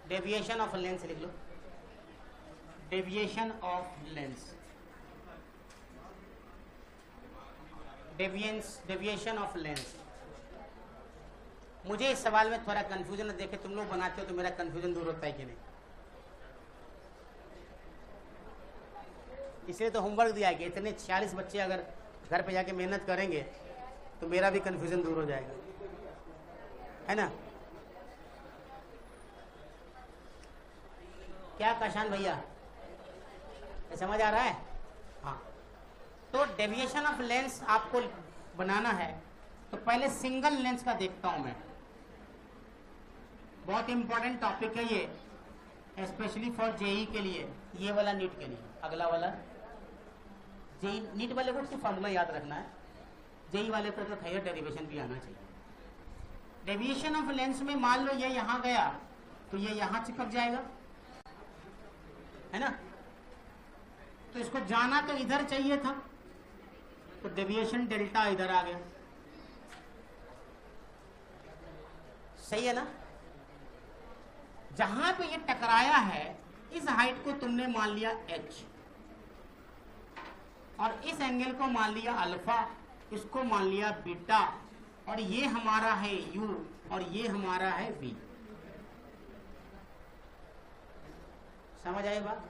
Deviation of lens लिख लो, deviation of lens, deviation of lens. मुझे इस सवाल में थोड़ा कंफ्यूजन है, देखे तुम लोग बनाते हो तो मेरा कंफ्यूजन दूर होता है कि नहीं, इसलिए तो होमवर्क दिया कि इतने 46 बच्चे अगर घर पे जाके मेहनत करेंगे तो मेरा भी कंफ्यूजन दूर हो जाएगा, है ना। क्या काशान भैया, समझ आ रहा है? हाँ, तो डेविएशन ऑफ लेंस आपको बनाना है तो पहले सिंगल लेंस का देखता हूं मैं, बहुत इंपॉर्टेंट टॉपिक है ये, स्पेशली फॉर जेई के लिए, ये वाला नीट के लिए, अगला वाला जेई नीट वाले को सिर्फ फॉर्मूला याद रखना है, जेई वाले को तो थायर डेरिवेशन भी आना चाहिए। डेविएशन ऑफ लेंस में मान लो ये यहां गया तो ये यहां चिपक जाएगा, है ना, तो इसको जाना तो इधर चाहिए था, तो डेविएशन डेल्टा इधर आ गया, सही है ना। जहां पे ये टकराया है इस हाइट को तुमने मान लिया h, और इस एंगल को मान लिया अल्फा, इसको मान लिया बीटा, और ये हमारा है u और ये हमारा है v। समझ आए बात?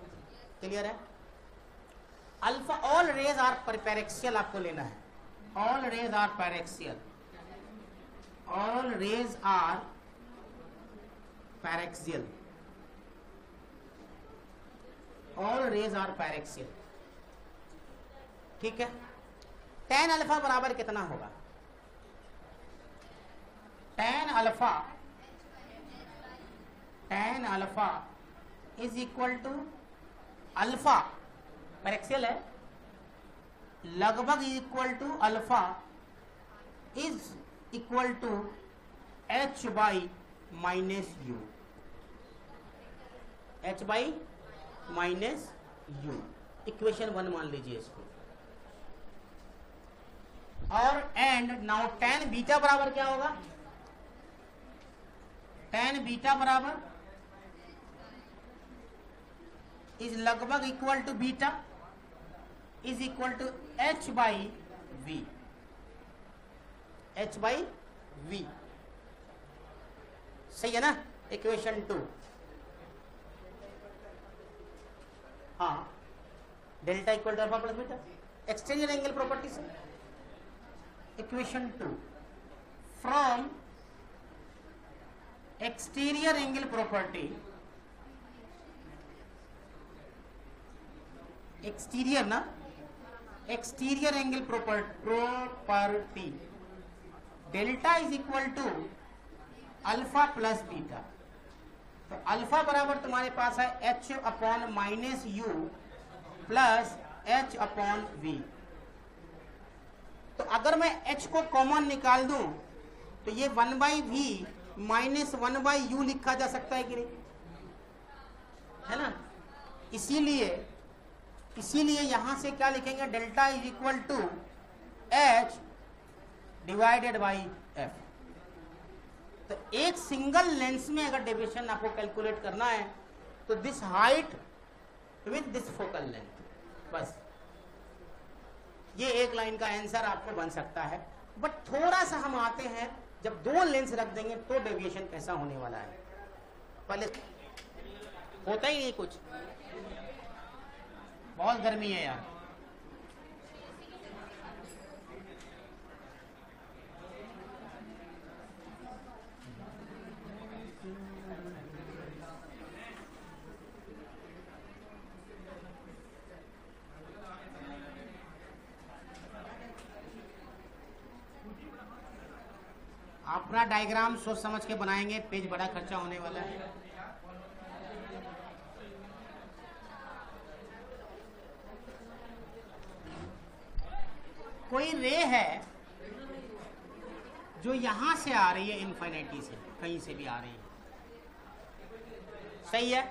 क्लियर है? Alpha, all rays are paraxial आपको लेना है, all rays are paraxial, all rays are paraxial, all rays are paraxial, ठीक है। tan अल्फा बराबर कितना होगा? tan alpha is equal to alpha, paraxial है, लगभग equal to alpha is equal to h by minus u, h by minus u, equation 1 मान लीजिए इसको। और एंड नाउ tan बीटा बराबर क्या होगा? tan बीटा बराबर इज लगभग equal to beta is equal to h by V, h by V, सही है ना, इक्वेशन 2। हाँ, delta equal to alpha plus beta, exterior angle property से, equation 2 from exterior angle property, exterior ना, exterior angle property, delta is equal to alpha plus beta, तो alpha बराबर तुम्हारे पास है h upon minus U plus h upon V. तो अगर मैं h को कॉमन निकाल दूं तो ये 1 by v minus 1 by u लिखा जा सकता है कि नहीं, है ना। इसीलिए यहां से क्या लिखेंगे, delta is equal to h divided by f। तो एक सिंगल लेंस में अगर डेविएशन आपको कैलकुलेट करना है तो this height with this focal length, बस ये एक लाइन का आंसर आपको बन सकता है। बट थोड़ा सा हम आते हैं, जब 2 लेंस रख देंगे तो डेविएशन कैसा होने वाला है, पहले होता ही नहीं कुछ, बहुत गर्मी है यार। अपना डायग्राम सोच समझ के बनाएंगे, पेज बड़ा खर्चा होने वाला है। कोई रे है जो यहां से आ रही है, इनफिनिटी से, कहीं से भी आ रही है, सही है।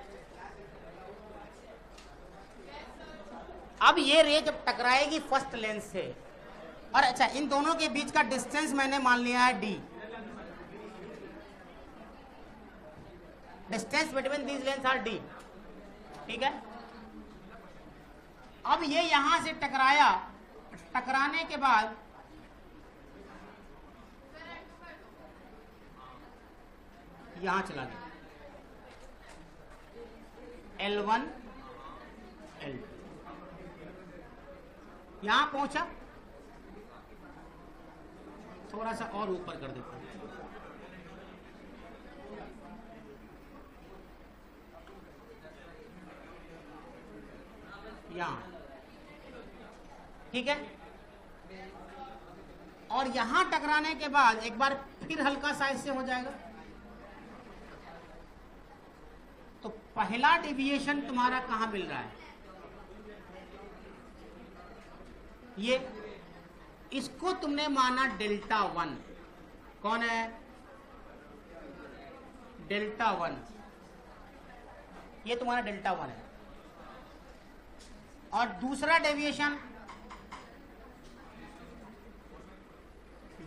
अब ये रे जब टकराएगी फर्स्ट लेंस से, और अच्छा इन दोनों के बीच का डिस्टेंस मैंने मान लिया है d, distance between these length R D, ठीक है। अब ये यहां से टकराया, टकराने के बाद यहां चला गया, L1 L2 यहां पहुंचा, थोड़ा सा और ऊपर कर देता हूं, यहां, ठीक है। और यहां टकराने के बाद एक बार फिर हल्का साइज से हो जाएगा। तो पहला डेविएशन तुम्हारा कहां मिल रहा है, ये, इसको तुमने माना डेल्टा 1, कौन है, डेल्टा 1, ये तुम्हारा डेल्टा 1 है। और दूसरा डेविएशन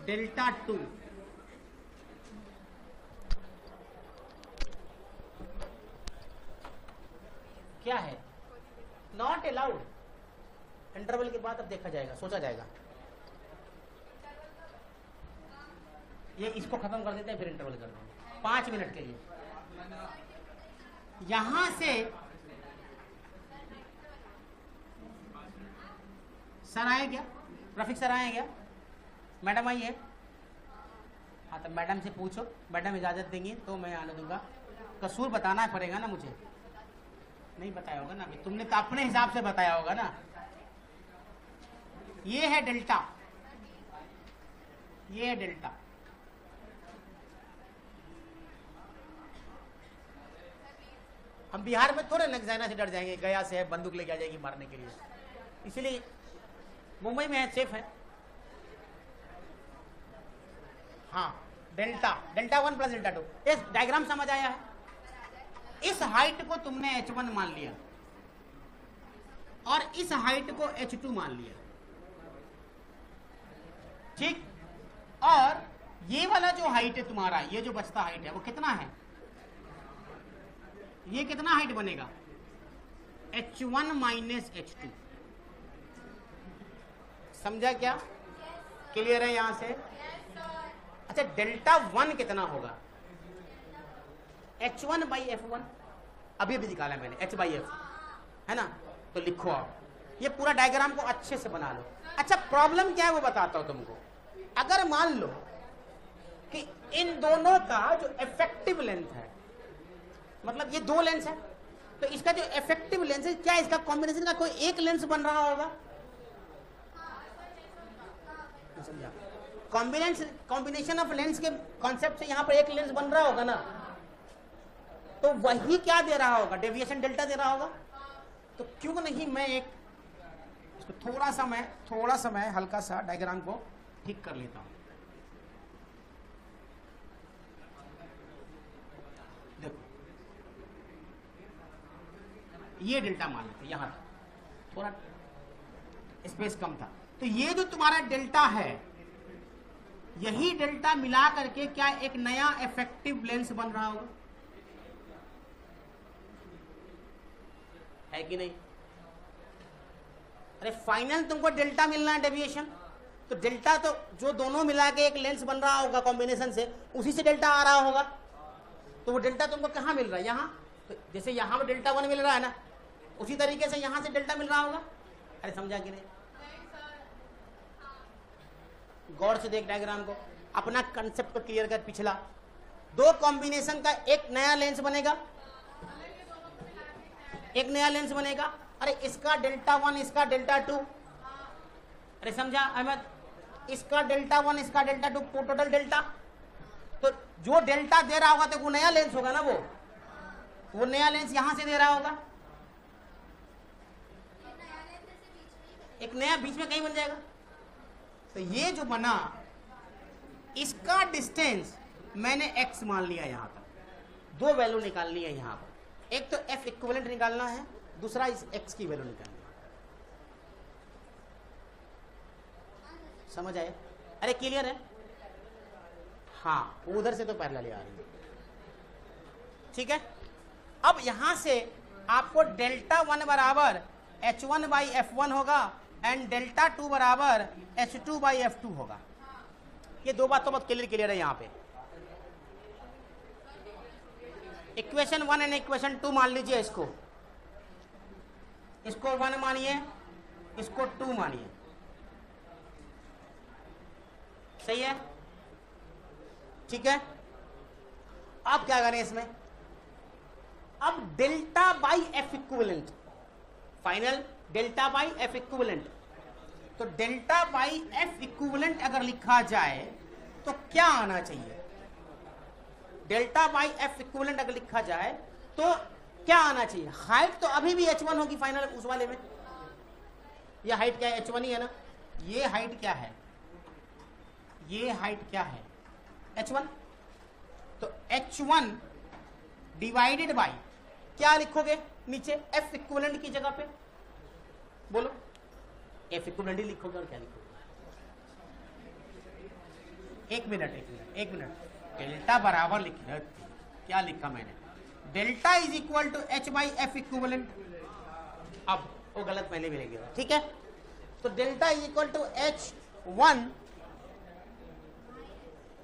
डेल्टा 2, क्या है, नॉट अलाउड। इंटरवल के बाद अब देखा जाएगा, सोचा जाएगा। ये इसको खत्म कर देते हैं, फिर इंटरवल कर देंगे 5 मिनट के लिए। यहां से सर आए क्या, रफीक सर आए क्या, मैडम आई है, हाँ तो मैडम से पूछो, मैडम इजाजत देंगी तो मैं आने दूंगा। कसूर बताना पड़ेगा ना मुझे, नहीं बताया होगा ना, तुमने तो अपने हिसाब से बताया होगा ना। ये है डेल्टा, ये है डेल्टा। हम बिहार में थोड़े नक्साना से डर जाएंगे, गया से है बंदूक लेके आ जाएगी मारने के लिए, इसलिए मुंबई में है, सेफ है। हाँ डेल्टा, डेल्टा 1 प्लस डेल्टा 2, इस डायग्राम समझ आया है। इस हाइट को तुमने H1 मान लिया और इस हाइट को H2 मान लिया, ठीक। और ये वाला जो हाइट है तुम्हारा, ये जो बचता हाइट है वो कितना है, ये कितना हाइट बनेगा, H1 माइनस H2। समझा क्या, क्लियर है यहां से। अच्छा डेल्टा 1 कितना होगा, H1 बाई F1, अभी भी निकाला मैंने, H बाई F, है ना। तो लिखो आप, ये पूरा डायग्राम को अच्छे से बना लो। अच्छा प्रॉब्लम क्या है वो बताता हूं तुमको। अगर मान लो कि इन दोनों का जो इफेक्टिव लेंथ है, मतलब ये दो लेंस है, तो इसका जो इफेक्टिव लेंस है, क्या इसका कॉम्बिनेशन का कोई एक लेंस बन रहा होगा, कॉम्बिनेशन ऑफ लेंस के कॉन्सेप्ट से यहां पर एक लेंस बन रहा होगा ना, तो वही क्या दे रहा होगा, डेविएशन डेल्टा दे रहा होगा। तो क्यों नहीं मैं एक इसको थोड़ा सा मैं हल्का सा डायग्राम को ठीक कर लेता हूं। देखो ये डेल्टा मान लेते, यहां थोड़ा स्पेस कम था, तो ये जो तुम्हारा डेल्टा है, यही डेल्टा मिला करके क्या एक नया इफेक्टिव लेंस बन रहा होगा, है कि नहीं। अरे फाइनल तुमको डेल्टा मिलना है डेविएशन, तो डेल्टा तो जो दोनों मिला के एक लेंस बन रहा होगा कॉम्बिनेशन से, उसी से डेल्टा आ रहा होगा। तो वो डेल्टा तुमको कहां मिल रहा है, यहां। तो जैसे यहां पर डेल्टा 1 मिल रहा है ना, उसी तरीके से यहां से डेल्टा मिल रहा होगा। अरे समझा कि नहीं, गौर से देख डायग्राम को, अपना कंसेप्ट को क्लियर कर। पिछला दो कॉम्बिनेशन का एक नया लेंस बनेगा, एक नया लेंस बनेगा। अरे इसका डेल्टा 1, इसका डेल्टा 2, अरे समझा अहमद, इसका डेल्टा 1, इसका डेल्टा 2, टोटल डेल्टा। तो जो डेल्टा दे रहा होगा तो वो नया लेंस होगा ना, वो नया लेंस यहां से दे रहा होगा, एक नया बीच में कहीं बन जाएगा। तो ये जो बना, इसका डिस्टेंस मैंने x मान लिया, यहां पर दो वैल्यू निकालनी है यहां पर, एक तो f इक्विवेलेंट निकालना है, दूसरा इस x की वैल्यू निकालनी है। समझ आए, अरे क्लियर है। हाँ उधर से तो पैरेलल आ रही है, ठीक है। अब यहां से आपको डेल्टा 1 बराबर H1 बाई F1 होगा एंड डेल्टा 2 बराबर H2 बाई F2 होगा। ये दो बात तो बहुत क्लियर है यहां पे। इक्वेशन 1 एंड इक्वेशन 2 मान लीजिए, इसको 1 मानिए, इसको 2 मानिए, सही है, ठीक है। अब क्या करें इसमें, अब delta by F equivalent, final delta by F equivalent, तो डेल्टा बाई एफ इक्विवेलेंट अगर लिखा जाए तो क्या आना चाहिए, डेल्टा बाई एफ इक्विवेलेंट अगर लिखा जाए तो क्या आना चाहिए। हाइट तो अभी भी H1 होगी फाइनल उस वाले में, ये हाइट क्या है, H1 ही है ना। ये हाइट क्या है, ये हाइट क्या है, H1। तो H1 डिवाइडेड बाई क्या लिखोगे नीचे, एफ इक्विवेलेंट की जगह पे, बोलो एफ इक्विवेलेंट ही लिखोगे और क्या लिखोगे। एक मिनट, डेल्टा बराबर लिखना, क्या लिखा मैंने, delta is equal to H by F equivalent. अब वो गलत मैंने भी लिख दिया, ठीक है। तो delta is equal to H1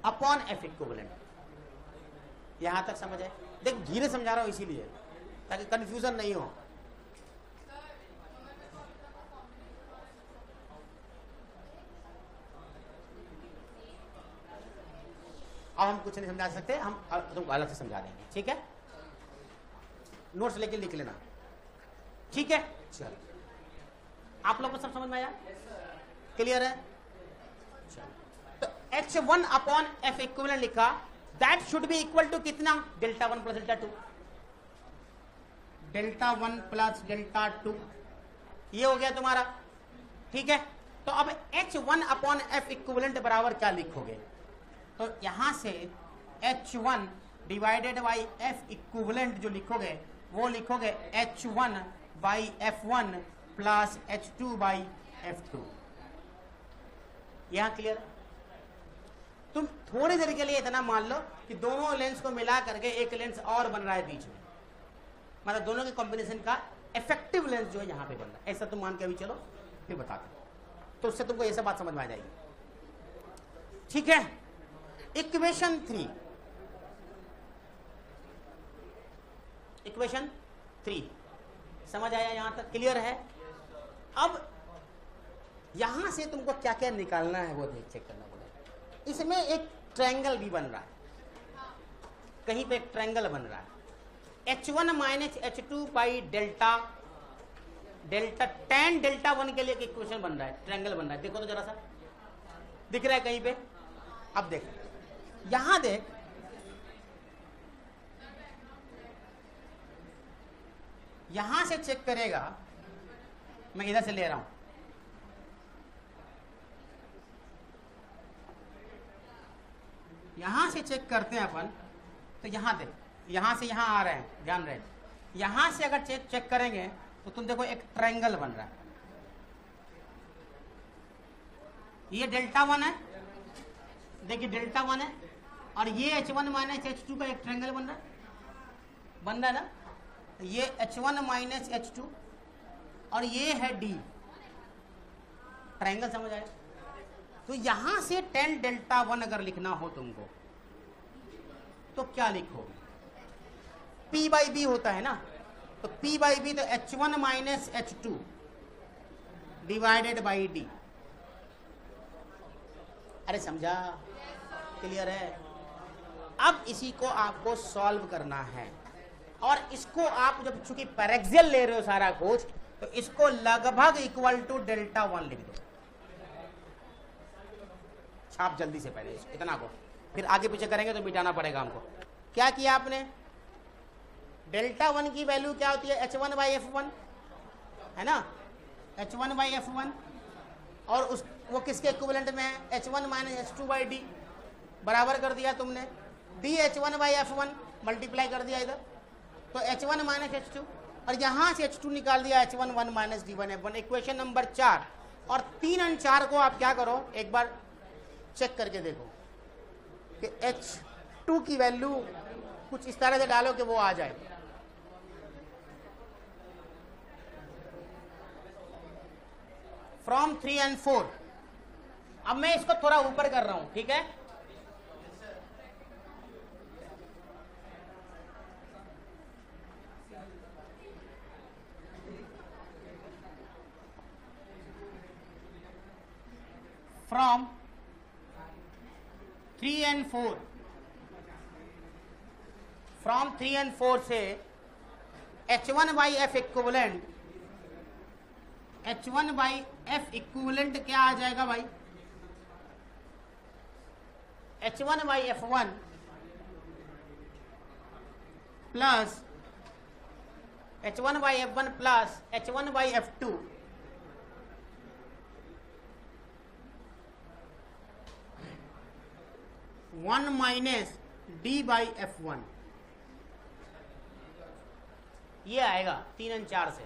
upon F equivalent. यहां तक समझ आए, देख धीरे समझा रहा हूं इसीलिए ताकि कंफ्यूजन नहीं हो। अब हम कुछ नहीं समझा सकते, हम तुमको अलग से समझा देंगे, ठीक है। नोट्स लेके लिख लेना, ठीक है। चलो आप लोग को सब समझ में आया, क्लियर है। तो H1 अपॉन एफ इक्विवेलेंट लिखा, that should be equal to कितना, delta 1 plus delta 2, delta 1 plus delta 2, ये हो गया तुम्हारा, ठीक है। तो अब H1 अपॉन एफ इक्विवेलेंट बराबर क्या लिखोगे, तो यहां से H1 divided by F equivalent जो लिखोगे वो लिखोगे H1 by F1 plus H2 by F2। यहां क्लियर। तुम थोड़ी देर के लिए इतना मान लो कि दोनों लेंस को मिला करके एक लेंस और बन रहा है बीच में, मतलब दोनों के कॉम्बिनेशन का इफेक्टिव लेंस जो है यहां पे बन रहा है, ऐसा तुम मान के अभी चलो फिर बताते, तो उससे तुमको ये सब बात समझ में आ जाएगी, ठीक है। इक्वेशन 3 समझ आया, यहां तक क्लियर है। अब यहां से तुमको क्या क्या निकालना है वो चेक करना पड़ेगा। इसमें एक ट्रायंगल भी बन रहा है, कहीं पे एक ट्रायंगल बन रहा है, H1 minus H2 by delta tan delta 1 के लिए एक इक्वेशन बन रहा है, ट्रायंगल बन रहा है, देखो तो जरा सा, दिख रहा है कहीं पे। अब देख, यहां देख, यहां से चेक करेगा, मैं इधर से ले रहा हूं, यहां से चेक करते हैं अपन, तो यहां देख, यहां से यहां आ रहे हैं, ध्यान रहे, यहां से अगर चेक करेंगे तो तुम देखो एक ट्रायंगल बन रहा है, ये डेल्टा 1 है, देखिए डेल्टा 1 है, और ये H1 माइनस H2 का एक ट्रायंगल बन रहा है ना, ये H1 माइनस H2 और ये है D, ट्रायंगल समझ आए। तो यहां से tan डेल्टा 1 अगर लिखना हो तुमको तो क्या लिखोगे, P बाई बी होता है ना, तो P बाई बी तो H1 minus H2 divided by D। अरे समझा, क्लियर है। अब इसी को आपको सॉल्व करना है, और इसको आप जब चूंकि पैरेक्सियल ले रहे हो सारा कुछ, तो इसको लगभग इक्वल टू डेल्टा 1 लिख दो, छाप जल्दी से पहले इतना को, फिर आगे पीछे करेंगे तो मिटाना पड़ेगा हमको। क्या किया आपने, डेल्टा 1 की वैल्यू क्या होती है, H1 बाई F1 है ना, H1 बाई F1, और उस वो किसके इक्विवेलेंट में है, H1 minus H2 by D, बराबर कर दिया तुमने, D H1 by F1 multiply कर दिया इधर, तो H1 माइनस H2, और यहां से H2 निकाल दिया, H1 1 minus D1 F1। Equation number 4 और 3 और 4 को आप क्या करो, एक बार चेक करके देखो कि H2 की वैल्यू कुछ इस तरह से डालो कि वो आ जाए, फ्रॉम 3 and 4। अब मैं इसको थोड़ा ऊपर कर रहा हूं, ठीक है। फ्रॉम 3 and 4, फ्रॉम 3 and 4 से H1 by F equivalent, H1 by F equivalent क्या आ जाएगा भाई? H1 by F1 plus H1 by F1 plus H1 by F2 1 minus D by F1, ये आएगा 3 और 4 से।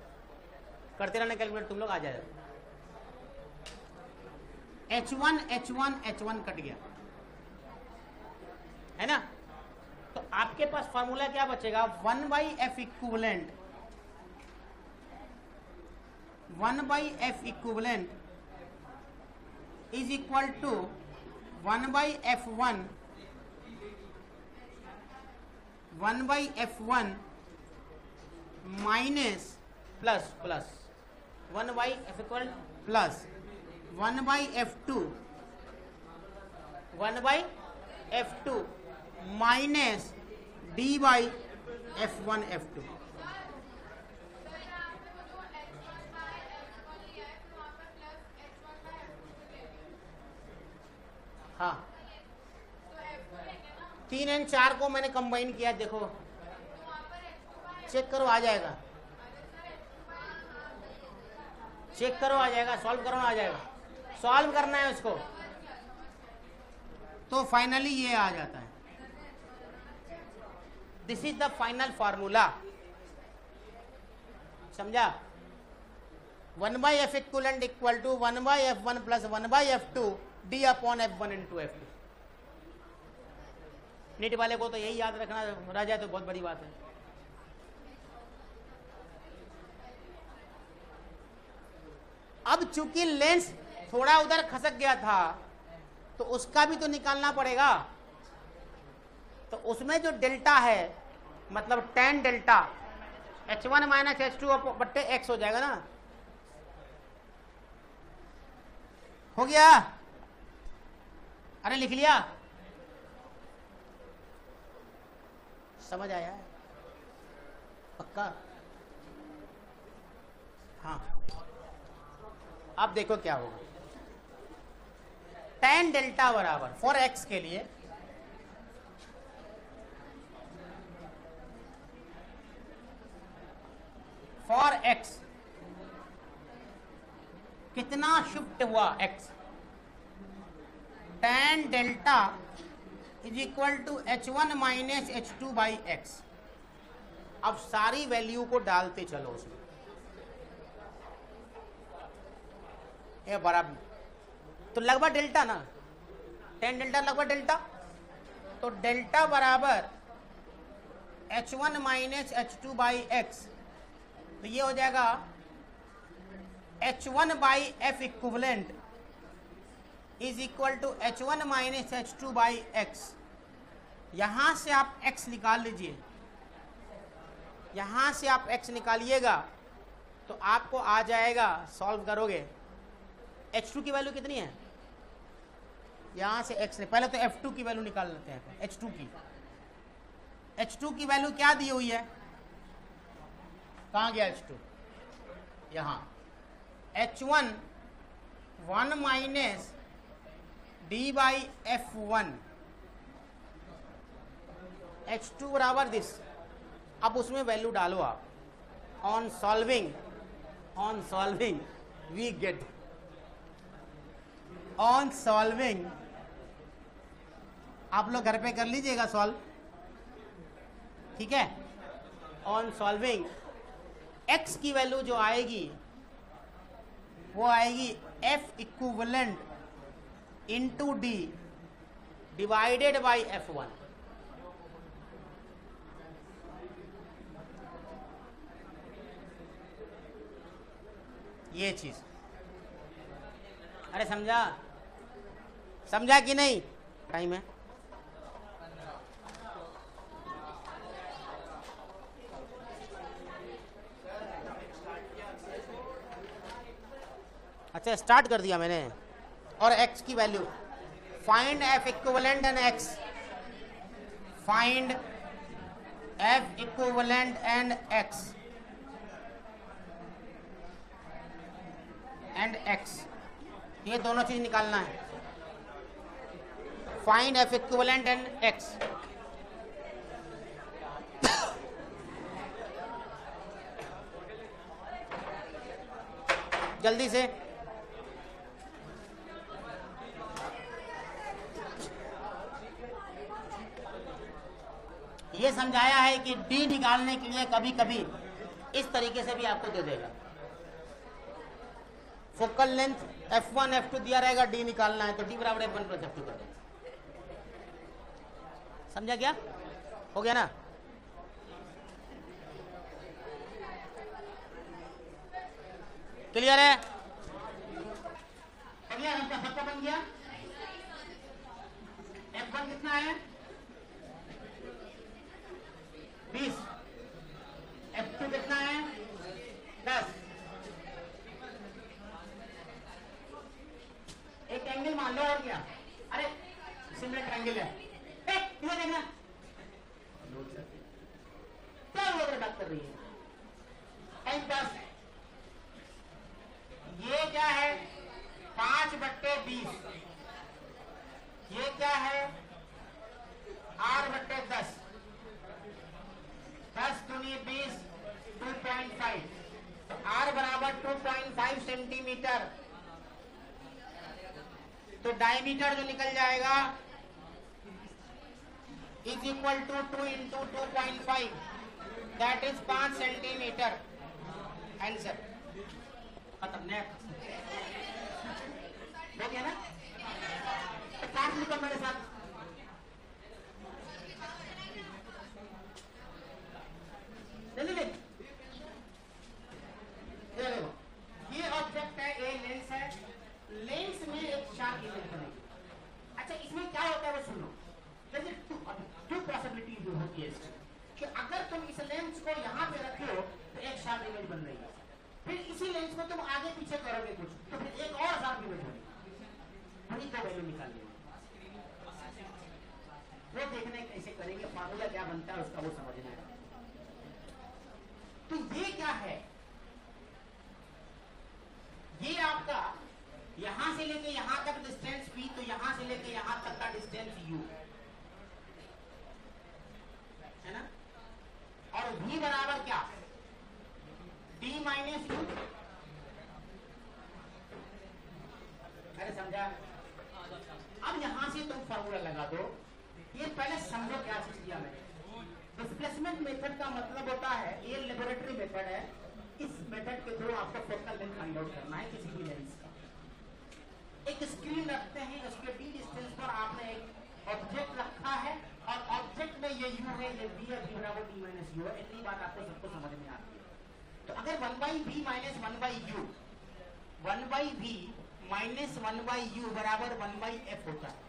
करते रहना कैलकुलेट, तुम लोग आ जाएगा। H1 H1 H1 कट गया है ना, तो आपके पास फॉर्मूला क्या बचेगा? 1 by F equivalent, 1 by F equivalent is equal to 1 by F1, 1 by F1 minus plus plus 1 by F equal plus 1 by F2, 1 by F2 minus D by F1 F2। हाँ, 3 और 4 को मैंने कंबाइन किया, देखो check करो आ जाएगा, check करो आ जाएगा, सॉल्व करो आ जाएगा। सॉल्व करना है उसको, तो फाइनली ये आ जाता है। This is the final formula, समझा? 1 by F equivalent equal to 1 by F1 plus 1 by F2 D upon F1 into F2। NEET वाले को तो यही याद रखना रह जाए तो बहुत बड़ी बात है। अब चूंकि लेंस थोड़ा उधर खसक गया था तो उसका भी तो निकालना पड़ेगा, तो उसमें जो डेल्टा है मतलब tan delta H1 minus H2 बट्टे X हो जाएगा ना। हो गया? अरे लिख लिया? समझ आया? पक्का? हाँ, अब देखो क्या होगा। tan डेल्टा बराबर फॉर x के लिए फॉर x कितना शिफ्ट हुआ x, tan delta is equal to H1 minus H2 by x. अब सारी वैल्यू को डालते चलो उसमें, ये बराबर तो लगभग डेल्टा ना, tan डेल्टा लगभग डेल्टा, तो डेल्टा बराबर H1 minus H2 by x, तो ये हो जाएगा H1 बाई F equivalent is equal to H1 minus H2 by x. यहां से आप x निकाल लीजिए, यहां से आप x निकालिएगा तो आपको आ जाएगा, सॉल्व करोगे H2 की वैल्यू कितनी है, यहां से x ने पहले तो F2 की वैल्यू निकाल लेते हैं। H2 की वैल्यू क्या दी हुई है, कहां गया H2, यहां H1 1 minus D by F1, H2 बराबर दिस। अब उसमें वैल्यू डालो आप, on solving we get, on solving आप लोग घर पे कर लीजिएगा सॉल्व, ठीक है। ऑन सॉल्विंग x की वैल्यू जो आएगी वो आएगी F equivalent into D divided by F1। ये चीज अरे समझा, समझा कि नहीं? टाइम है। अच्छा स्टार्ट कर दिया मैंने। और x की value find f equivalent and x, find f equivalent and x ये दोनों चीज निकालना है। Find f equivalent and x। जल्दी से ये समझाया है कि d निकालने के लिए कभी कभी इस तरीके से भी आपको दे देगा। फोकल लेंथ f1 f2 दिया रहेगा, d निकालना है तो d बराबर f1 प्लस f2 कर देगा। समझा क्या? हो गया ना? क्लियर है? क्लियर है? सबका बन गया। f1 कितना है? 20। f2 कितना है? 10। एक एंगल मान लो और क्या? अरे सिमिलर ट्रायंगल है। इधर देखना क्या हुआ, बात कर रही है टाइम पास। ये क्या है? 5/20। ये क्या है? r/10। 10 दूनी 20, 2.5। r बराबर 2.5 सेंटीमीटर। तो डायमीटर जो निकल जाएगा is equal to 2 into 2.5, that is 5 centimetre. Answer खत्म। हो गया ना? तो काट लिखो मेरे साथ। ये ऑब्जेक्ट है, ए लेंस है। लेंस में एक शार्प इमेज बनेगी। अच्छा इसमें क्या होता है वो सुनो। जैसे टू पॉसिबिलिटीज होती है कि अगर तुम इस लेंस को यहाँ पे रखो तो एक शार्प इमेज बन रही है, फिर इसी लेंस को तुम आगे पीछे करोगे कुछ तो फिर एक और शार्प इमेज बनेगी। वही तो वैल्यू निकालनी है। वो देखने कैसे करेंगे, फार्मूला क्या बनता है उसका वो समझना है। तो ये क्या है? ये आपका यहां से लेके यहां तक डिस्टेंस p, तो यहां से लेके यहां तक का डिस्टेंस u है ना। और v बराबर क्या? d minus u। अरे समझा? अब यहां से तुम फॉर्मूला लगा दो। ये पहले समझो क्या चीज किया मैंने। डिस्प्लेसमेंट मेथड का मतलब होता है, ये लेबोरेटरी मेथड है। इस मेथड के थ्रू आपको फोकल लेंथ फाइंड आउट करना है किसी भी लेंस का। एक स्क्रीन रखते हैं, उसके d डिस्टेंस पर आपने एक ऑब्जेक्ट रखा है और ऑब्जेक्ट में ये u है, ये v है, v बराबर d माइनस u है। इतनी बात आपको सबको समझ में आती है। तो अगर 1/v minus 1/u, 1/v minus 1/u बराबर 1/f होता है।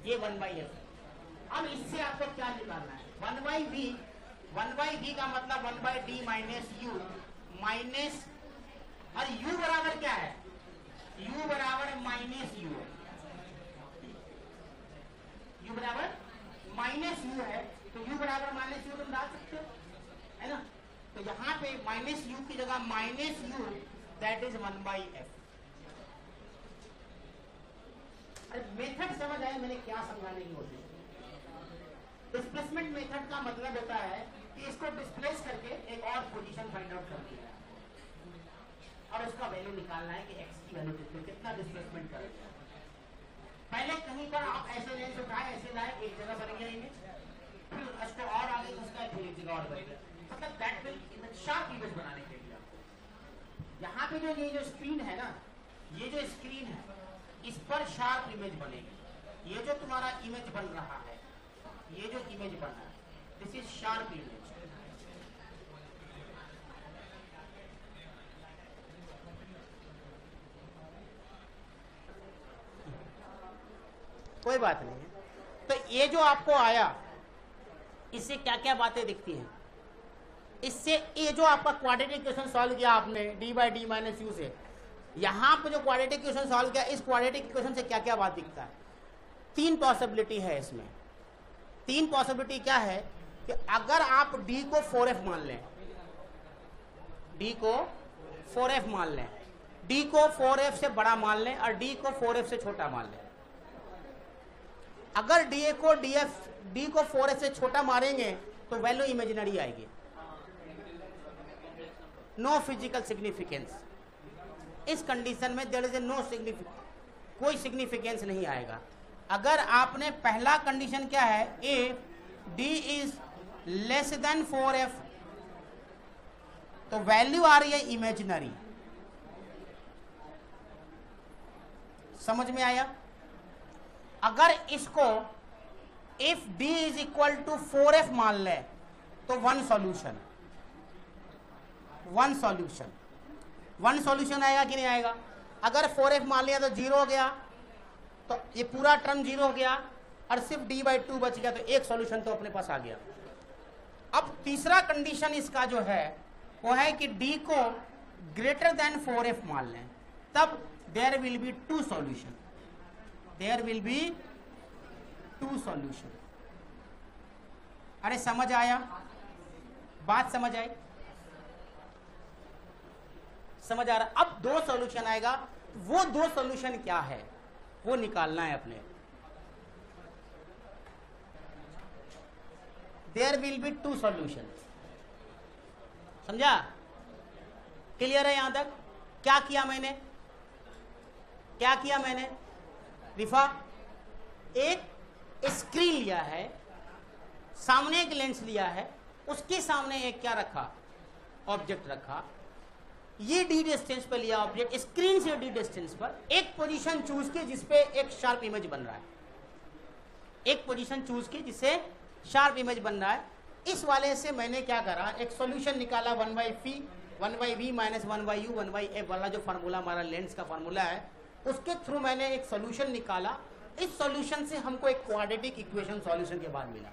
ये 1/f। अब इससे आपको क्या निकालना है? 1/v का मतलब 1/d माइनस u माइनस, और u बराबर क्या है? u बराबर माइनस u है। u बराबर माइनस u है, तो u बराबर माइनस u तुम डाल सकते हो, है ना। तो यहाँ पे माइनस u की जगह minus u, that is 1/f। अरे मेथड समझ आए मैंने क्या समझाने की कोशिश की? डिस्प्लेसमेंट मेथड का मतलब होता है कि इसको डिस्प्लेस करके एक और पोजीशन फाइंड आउट कर दिया और उसका वैल्यू निकालना है कि x की वैल्यू कितना डिस्प्लेसमेंट करेगा। पहले कहीं पर आप ऐसे लेंस उठाए, ऐसे लाए, एक जगह बन गया इमेज, फिर उसको और आगे उसका फिर एक जगह और बन गया। मतलब दैट विल शार्प इमेज बनाने के लिए आपको यहाँ पे जो ये जो स्क्रीन है ना, ये जो स्क्रीन है इस पर शार्प इमेज बनेगी। ये जो तुम्हारा इमेज बन रहा है, ये जो इमेज बन रहा है, दिस इज शार्प इमेज। कोई बात नहीं है। तो ये जो आपको आया, इससे क्या क्या बातें दिखती हैं? इससे ये जो आपका क्वाड्रेटिक इक्वेशन सॉल्व किया आपने D by D minus you से, यहाँ पे जो क्वाड्रेटिक इक्वेशन सॉल्व किया, इस क्वाड्रेटिक इक्वेशन से क्या क्या बात दिखता है? तीन पॉसिबिलिटी है इसमें। तीन पॉसिबिलिटी क्या है कि अगर आप d को 4f मान लें, d को 4f मान लें, d को 4f से बड़ा मान लें और d को 4f से छोटा मान लें। अगर d को 4f से छोटा मारेंगे तो वैल्यू इमेजिनरी आएगी, नो फिजिकल सिग्निफिकेंस। इस कंडीशन में there is a no significance, कोई सिग्निफिकेंस नहीं आएगा। अगर आपने पहला कंडीशन क्या है, if d is less than 4f, तो वैल्यू आ रही है इमेजिनरी। समझ में आया? अगर इसको if d is equal to 4f मान ले तो वन सॉल्यूशन आएगा कि नहीं आएगा? अगर 4f मान लिया तो 0 हो गया, तो ये पूरा टर्म 0 हो गया और सिर्फ d बाई 2 बच गया, तो एक सॉल्यूशन तो अपने पास आ गया। अब तीसरा कंडीशन इसका जो है वो है कि d को ग्रेटर देन 4f मान लें, तब there will be two solution, अरे समझ आया? बात समझ आई? समझ आ रहा? अब दो सॉल्यूशन आएगा, वो दो सॉल्यूशन क्या है वो निकालना है अपने। There will be two solution. समझा? क्लियर है यहां तक? क्या किया मैंने? रिफा, एक स्क्रीन लिया है, सामने एक लेंस लिया है, उसके सामने एक क्या रखा, ऑब्जेक्ट रखा, ये डी डिस्टेंस पे लिया ऑब्जेक्ट, स्क्रीन से डी डिस्टेंस पर एक पोजीशन चूज की जिसपे एक शार्प इमेज बन रहा है, इस वाले से मैंने क्या करा, एक सॉल्यूशन निकाला 1/v माइनस 1/u 1/f वाला जो फार्मूला हमारा लेंस का फार्मूला है, उसके थ्रू मैंने एक सॉल्यूशन निकाला। इस सॉल्यूशन से हमको एक क्वाड्रेटिक इक्वेशन सॉल्यूशन के बाद मिला।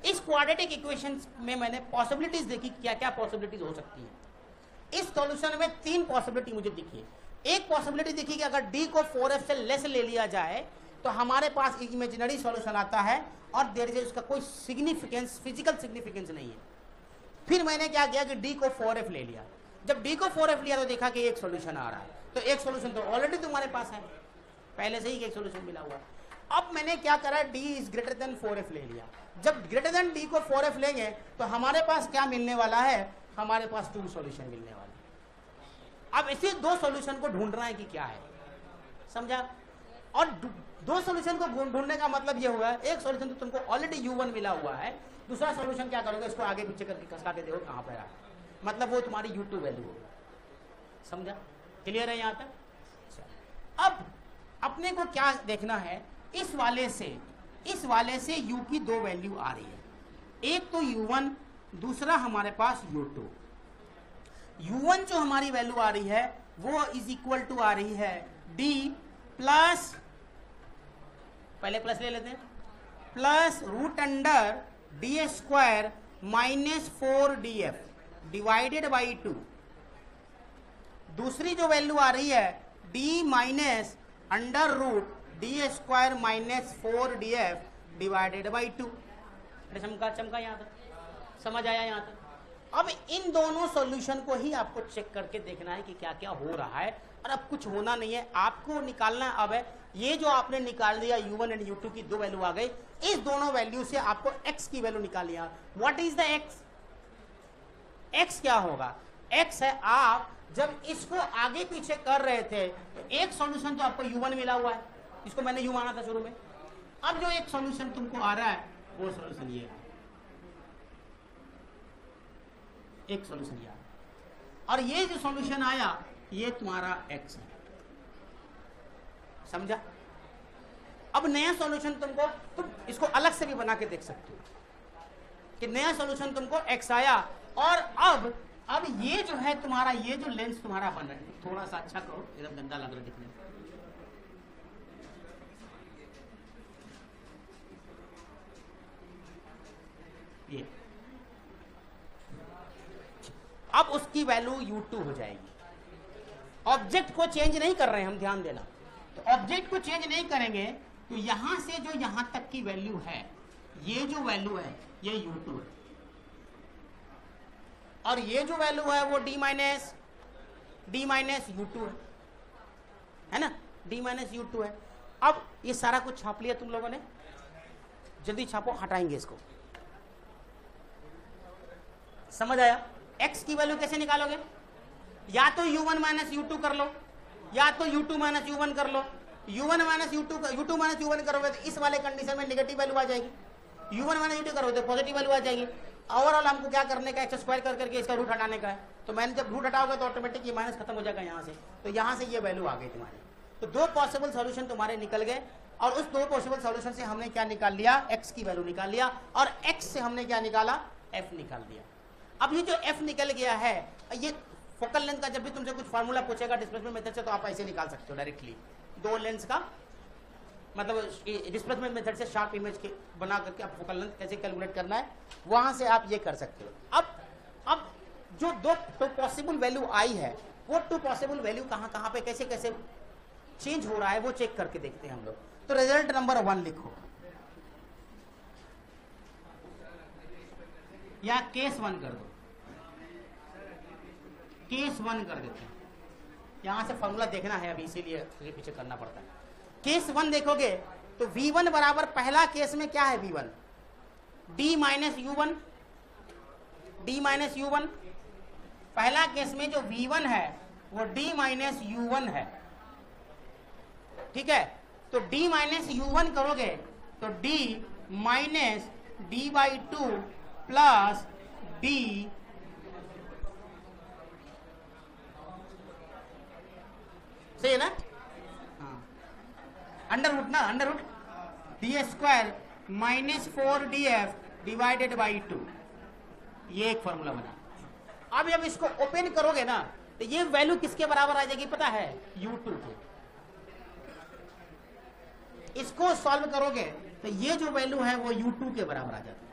इस क्वाड्रेटिक इक्वेशन में मैंने पॉसिबिलिटीज देखी, क्या क्या पॉसिबिलिटीज हो सकती है। इस सॉल्यूशन में तीन पॉसिबिलिटी मुझे दिखी। एक पॉसिबिलिटी दिखी कि अगर d को 4f से लेस ले लिया जाए तो हमारे पास इमेजिनरी सॉल्यूशन आता है और देयर इज उसका कोई सिग्निफिकेंस, फिजिकल सिग्निफिकेंस नहीं है। फिर मैंने क्या किया कि d को 4f ले लिया। जब d को 4f लिया तो देखा कि एक सॉल्यूशन आ रहा है, तो एक सॉल्यूशन तो ऑलरेडी तुम्हारे पास है, पहले से ही एक सॉल्यूशन मिला हुआ है। अब मैंने क्या करा, d is greater than 4f ले लिया। जब ग्रेटर देन d को 4f लेंगे तो हमारे पास क्या मिलने वाला है, हमारे पास टू सॉल्यूशन मिलने वाला है। अब इसी दो सॉल्यूशन को ढूंढना है कि क्या है, समझा? और दो सॉल्यूशन को ढूंढने का मतलब ये हुआ, एक सॉल्यूशन तो तुमको ऑलरेडी u1 मिला हुआ है, दूसरा सॉल्यूशन क्या करोगे, इसको आगे पीछे करके खसका के देखो कहां पर है, मतलब वो तुम्हारी u2 वैल्यू होगी। समझा? क्लियर है यहां तक? अब अपने को क्या देखना है, इस वाले से u की दो वैल्यू आ रही है, एक तो u1, दूसरा हमारे पास u2। u1 जो हमारी वैल्यू आ रही है वो इज इक्वल टू आ रही है d प्लस, पहले प्लस ले लेते हैं, plus root under D square minus 4df divided by 2। दूसरी जो वैल्यू आ रही है d minus under root D square minus 4df divided by 2। चमका यहाँ तक? समझ आया यहाँ तक? अब इन दोनों सॉल्यूशन को ही आपको चेक करके देखना है कि क्या क्या हो रहा है, और अब कुछ होना नहीं है, आपको निकालना अब है। ये जो आपने निकाल दिया u1 एंड u2 की दो वैल्यू आ गई, इस दोनों वैल्यू से आपको x की वैल्यू निकालनी है। व्हाट इज द x क्या होगा? x है, आप जब इसको आगे पीछे कर रहे थे तो एक सॉल्यूशन तो आपको u1 मिला हुआ है, इसको मैंने u माना था शुरू में। अब जो एक सॉल्यूशन तुमको आ रहा है वो सॉल्यूशन ये है, एक सॉल्यूशन ये आया, और ये जो सॉल्यूशन आया ये तुम्हारा x है। समझा? अब नया सॉल्यूशन तुम इसको अलग से भी बना के देख सकते हो कि नया सॉल्यूशन तुमको x आया, और अब ये जो है तुम्हारा, ये जो लेंस तुम्हारा बन रहा है, थोड़ा सा अच्छा करो, एकदम गंदा लग रहा है दिखने में। ये अब उसकी वैल्यू u2 हो जाएगी। ऑब्जेक्ट को चेंज नहीं कर रहे हैं हम, ध्यान देना। तो ऑब्जेक्ट को चेंज नहीं करेंगे तो यहां से जो यहां तक की वैल्यू है, ये जो वैल्यू है ये u2 है, और ये जो वैल्यू है वो d माइनस u2 है ना, d माइनस u2 है। अब ये सारा कुछ छाप लिया तुम लोगों ने, जल्दी छापो, हटाएंगे इसको। समझ आया? x की वैल्यू कैसे निकालोगे? या तो u1 माइनस u2 कर लो, या तो u2 माइनस u1 कर लो। u1 minus u2 minus u1 करोगे तो इस वाले कंडीशन में नेगेटिव वैल्यू आ जाएगी, u1 माइनस u2 करोगे तो पॉजिटिव वैल्यू आ जाएगी। ओवरऑल हमको क्या करने का, एक्स स्क्वायर कर करके इसका रूट हटाने का है। तो मैंने जब रूट हटाओगे तो ऑटोमेटिक ये माइनस खत्म हो जाएगा यहाँ से, तो यहाँ से ये वैल्यू आ गई तुम्हारी। तो दो पॉसिबल सॉल्यूशन तुम्हारे निकल गए, और उस दो पॉसिबल सॉल्यूशन से हमने क्या निकाल लिया, x की वैल्यू निकाल लिया, और x से हमने क्या निकाला, f निकाल दिया। अब ये जो f निकल गया है, ये फोकल लेंथ का जब भी तुमसे कुछ फार्मूला पूछेगा डिस्प्लेसमेंट मेथड से, तो आप ऐसे निकाल सकते हो डायरेक्टली। दो लेंस का मतलब डिस्प्लेसमेंट मेथड से शार्प इमेज के बना करके आप फोकल लेंथ कैसे कैलकुलेट करना है, वहां से आप ये कर सकते हो। अब जो दो पॉसिबल वैल्यू आई है, वो टू पॉसिबल वैल्यू कहां पे कैसे कैसे चेंज हो रहा है वो चेक करके देखते हैं हम लोग। तो रिजल्ट नंबर 1 लिखो, या केस 1 कर दो, केस 1 कर देते हैं। यहां से फॉर्मूला देखना है अभी, इसीलिए आगे पीछे करना पड़ता है। केस 1 देखोगे तो v1 बराबर, पहला केस में क्या है v1, d minus u1, d minus u1। पहला केस में जो v1 है वो d माइनस u1 है, ठीक है। तो d माइनस u1 करोगे तो d minus d/2 plus d सही है ना, अंडर रूट ना, under root D square minus 4df divided by 2, ये एक फॉर्मूला बना। अब जब इसको ओपन करोगे ना तो ये वैल्यू किसके बराबर आ जाएगी पता है, u2 के। इसको सॉल्व करोगे तो ये जो वैल्यू है वो u2 के बराबर आ जाती है।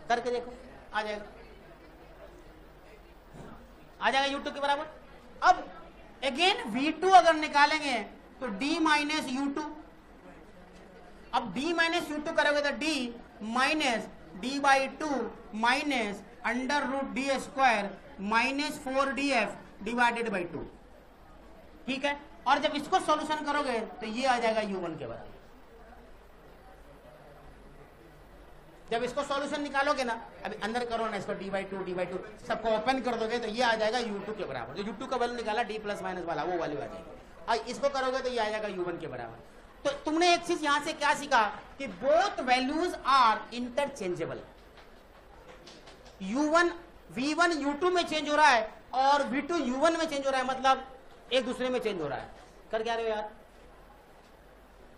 करके देखो, आ जाएगा, आ जाएगा u2 के बराबर। अब अगेन v2 अगर निकालेंगे तो d माइनस u2, अब d माइनस u2 करोगे तो d minus d/2 minus under root D square minus 4df divided by 2, ठीक है। और जब इसको सॉल्यूशन करोगे तो ये आ जाएगा u1 के बराबर। जब इसको सॉल्यूशन निकालोगे ना, अभी अंदर करो ना इसको, d/2 सबको ओपन कर दोगे तो ये आ जाएगा u2 के बराबर। जो u2 का वैल्यू निकाला d प्लस माइनस वाला, वो वैल्यू आ जाएगी। और इसको करोगे तो ये आ जाएगा u1 के बराबर। तो तुमने एक चीज यहां से क्या सीखा कि both values are interchangeable. v1 u2 में चेंज हो रहा है और v2 u1 में चेंज हो रहा है, मतलब एक दूसरे में चेंज हो रहा है। कर क्या रहे हो यार,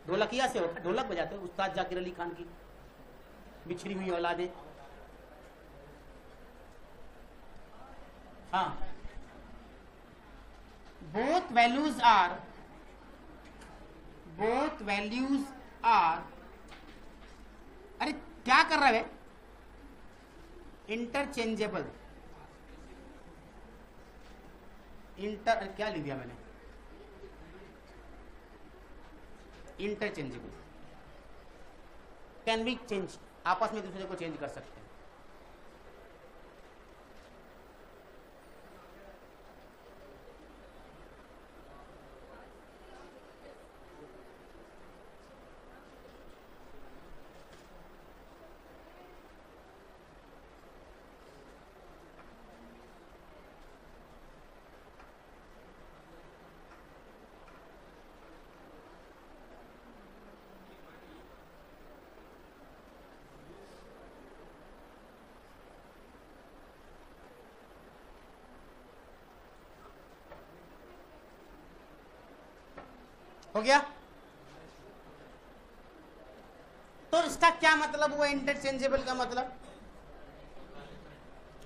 ढोलकिया से हो, ढोलक बजाते हो, उस्ताद जाकिर अली खान की बिछड़ी हुई औलादे। हाँ, both values are, अरे क्या कर रहा है, इंटरचेंजेबल। क्या लिख दिया मैंने, इंटरचेंजेबल, कैन बी चेंज, आपस में दूसरे को चेंज कर सकते हैं। हो गया? तो इसका क्या मतलब हुआ इंटरचेंजेबल का मतलब,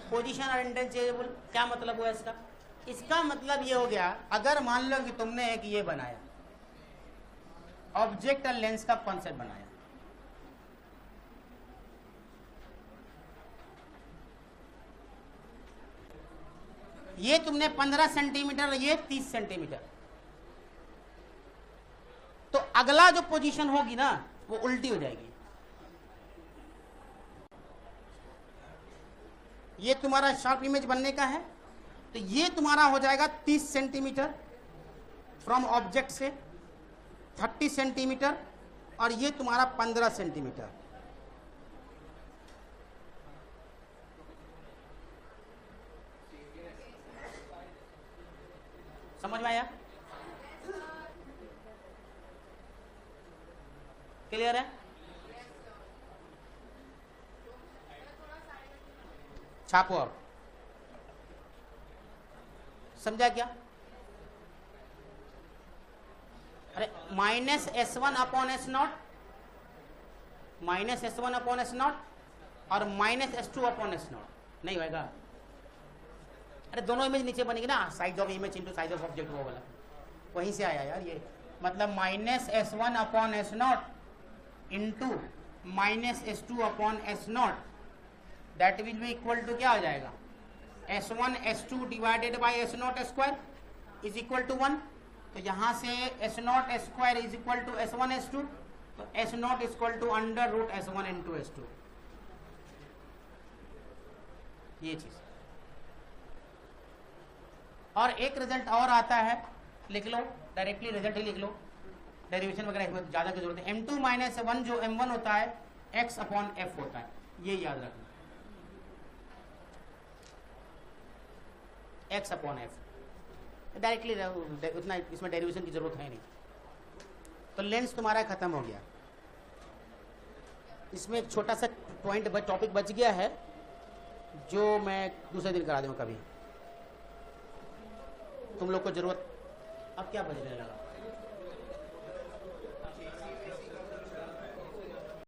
पोजीशन और इंटरचेंजेबल क्या मतलब हुआ इसका? इसका मतलब ये हो गया, अगर मान लो कि तुमने एक ये बनाया, ऑब्जेक्ट और लेंस का कॉन्सेप्ट बनाया, ये तुमने 15 सेंटीमीटर, ये 30 सेंटीमीटर, तो अगला जो पोजीशन होगी ना वो उल्टी हो जाएगी। ये तुम्हारा शार्प इमेज बनने का है, तो ये तुम्हारा हो जाएगा 30 सेंटीमीटर फ्रॉम ऑब्जेक्ट से, 30 सेंटीमीटर, और ये तुम्हारा 15 सेंटीमीटर। समझ में आया? क्लियर है? छापो अब। समझा क्या? अरे -S1 upon S0, -S1 upon S0 और -S2 अपॉन S0 नहीं होएगा। अरे दोनों इमेज नीचे बनेगी ना, size of image into size of object, वो वाला वहीं से आया यार ये। मतलब -S1 upon S0 into -S2 upon S0, that will be equal to क्या हो जाएगा? S1 S2 divided by S0 square is equal to 1। तो यहाँ से S0 square is equal to S1 S2, तो S0 is equal to under root S1 into S2। ये चीज। और एक रिजल्ट और आता है, लिख लो डायरेक्टली, रिजल्ट ही लिख लो, डेरिवेशन वगैरह इसमें ज़्यादा की जरूरत है। M2 माइनस 1 जो M1 होता है x अपॉन f होता है, ये याद रखना, x अपॉन f। डायरेक्टली उतना इसमें डेरिवेशन की जरूरत है नहीं। तो लेंस तुम्हारा खत्म हो गया। इसमें एक छोटा सा पॉइंट टॉपिक बच गया है जो मैं दूसरे दिन करा दूंगा कभी, तुम लोग को जरूरत। अब क्या बजने लगा?